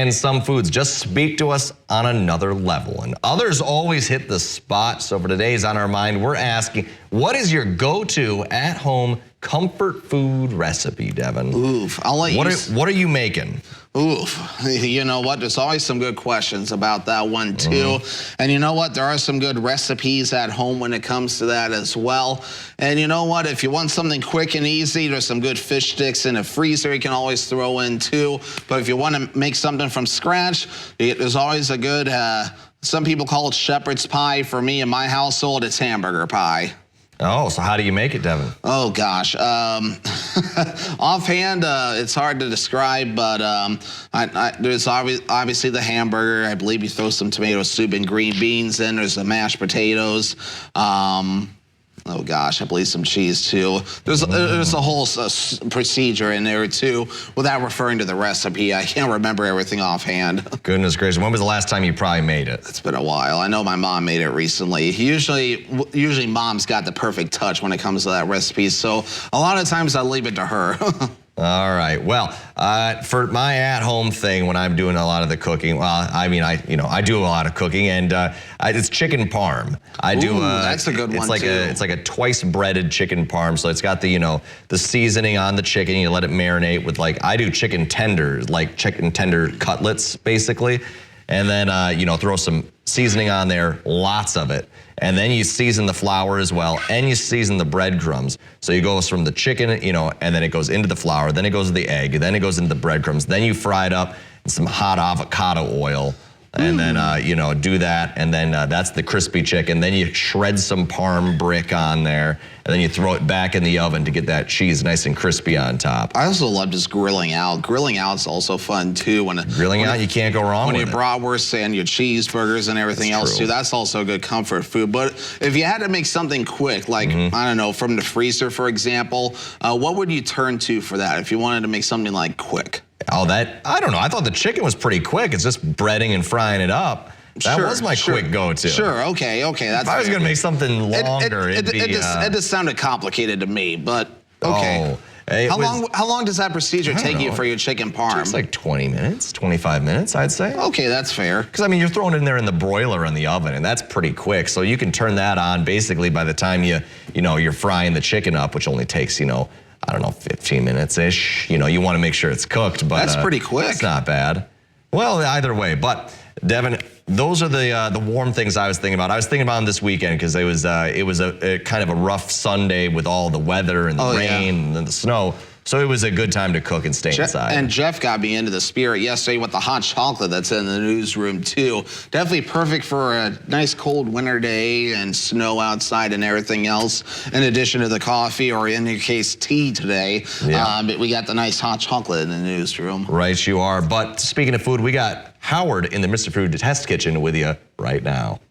and some foods just speak to us on another level, and others always hit the spot. So for today's On Our Mind, we're asking, what is your go-to at-home comfort food recipe, Devin? Oof, I'll let you. What are you making? Oof, you know what? There's always some good questions about that one too. And you know what? There are some good recipes at home when it comes to that as well. And you know what? If you want something quick and easy, there's some good fish sticks in a freezer you can always throw in too. But if you want to make something from scratch, there's always a good, some people call it shepherd's pie. For me, in my household, it's hamburger pie. Oh, so how do you make it, Devin? Oh, gosh. Offhand, it's hard to describe, but there's obviously the hamburger. I believe you throw some tomato soup and green beans in. There's the mashed potatoes. Oh, gosh, I believe some cheese, too. There's a whole procedure in there, too. Without referring to the recipe, I can't remember everything offhand. Goodness gracious. When was the last time you probably made it? It's been a while. I know my mom made it recently. Usually mom's got the perfect touch when it comes to that recipe, so a lot of times I leave it to her. All right. Well, for my at-home thing, when I'm doing a lot of the cooking, well, I mean, I do a lot of cooking, and it's chicken parm. That's a good one too. It's like a twice breaded chicken parm. So it's got the the seasoning on the chicken. You let it marinate with I do chicken tenders, like chicken tender cutlets, basically, and then throw some seasoning on there, lots of it. And then you season the flour as well, and you season the breadcrumbs. So you go from the chicken, and then it goes into the flour, then it goes to the egg, then it goes into the breadcrumbs, then you fry it up in some hot avocado oil, and then, do that, and then that's the crispy chicken. Then you shred some parm brick on there, and then you throw it back in the oven to get that cheese nice and crispy on top. I also love just grilling out. Grilling out's also fun, too. Grilling out, you can't go wrong with it. When your bratwurst and your cheeseburgers and everything else, too, that's also good comfort food. But if you had to make something quick, I don't know, from the freezer, for example, what would you turn to for that if you wanted to make something quick? Oh, I don't know. I thought the chicken was pretty quick. It's just breading and frying it up. That was my quick go-to. Sure, okay. That's if I was going to make something longer, it just sounded complicated to me, but okay. Oh, how long does that procedure take you for your chicken parm? It's like 20 minutes, 25 minutes, I'd say. Okay, that's fair. Because, you're throwing it in there in the broiler in the oven, and that's pretty quick. So you can turn that on basically by the time you're frying the chicken up, which only takes, I don't know, 15 minutes-ish. You want to make sure it's cooked, but that's pretty quick. It's not bad. Well, either way. But, Devin, those are the warm things I was thinking about. I was thinking about them this weekend because it was a kind of a rough Sunday with all the weather and the rain and the snow. So it was a good time to cook and stay inside. And Jeff got me into the spirit yesterday with the hot chocolate that's in the newsroom, too. Definitely perfect for a nice cold winter day and snow outside and everything else, in addition to the coffee, or in your case, tea today. Yeah. But we got the nice hot chocolate in the newsroom. Right, you are. But speaking of food, we got Howard in the Mr. Food Test Kitchen with you right now.